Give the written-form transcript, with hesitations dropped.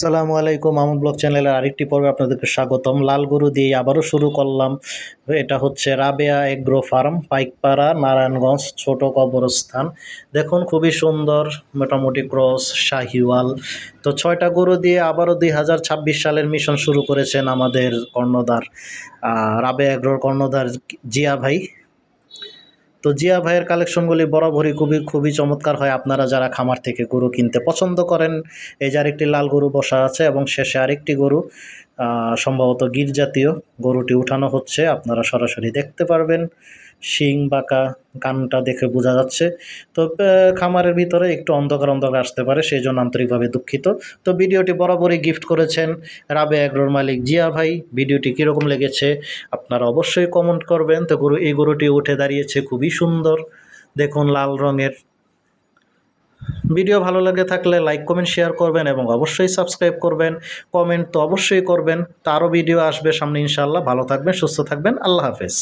আসসালামু আলাইকুম, মামুন ব্লগ চ্যানেলের আরেকটি পর্বে আপনাদেরকে স্বাগতম। লাল গরু দিয়ে আবারও শুরু করলাম। এটা হচ্ছে রাবেয়া এগ্রো ফার্ম, পাইকপাড়া, নারায়ণগঞ্জ, ছোট কবরস্থান। দেখুন খুবই সুন্দর, মোটামুটি ক্রস শাহিওয়াল। তো 6টা গরু দিয়ে আবারও 2026 সালের মিশন শুরু করেছেন আমাদের কর্ণধার, রাবেয়া এগ্রোর কর্ণধার জিয়া ভাই। তো জিয়া ভাইয়ের কালেকশনগুলি বরাবরই খুবই চমৎকার হয়। আপনারা যারা খামার থেকে গরু কিনতে পছন্দ করেন, এই যে আরেকটি লাল গরু বসা আছে এবং শেষে আরেকটি গরু, সম্ভবত গির জাতীয় গরুটি উঠানো হচ্ছে। আপনারা সরাসরি দেখতে পারবেন, শিং বাঁকা, কানটা দেখে বোঝা যাচ্ছে। তো খামারের ভিতরে একটু অন্ধকার আসতে পারে, সেই জন্য আন্তরিকভাবে দুঃখিত। তো ভিডিওটি বরাবরই গিফট করেছেন রাবেয়া এগ্রোর মালিক জিয়া ভাই। ভিডিওটি কীরকম লেগেছে আপনারা অবশ্যই কমেন্ট করবেন। তো এই গরুটি উঠে দাঁড়িয়েছে খুবই সুন্দর, দেখুন লাল রঙের। ভিডিও ভালো লাগে থাকলে লাইক কমেন্ট শেয়ার করবেন এবং অবশ্যই সাবস্ক্রাইব করবেন। কমেন্ট তো অবশ্যই করবেন। তো আরও ভিডিও আসবে সামনে ইনশাআল্লাহ। ভালো থাকবেন, সুস্থ থাকবেন, আল্লাহ হাফেজ।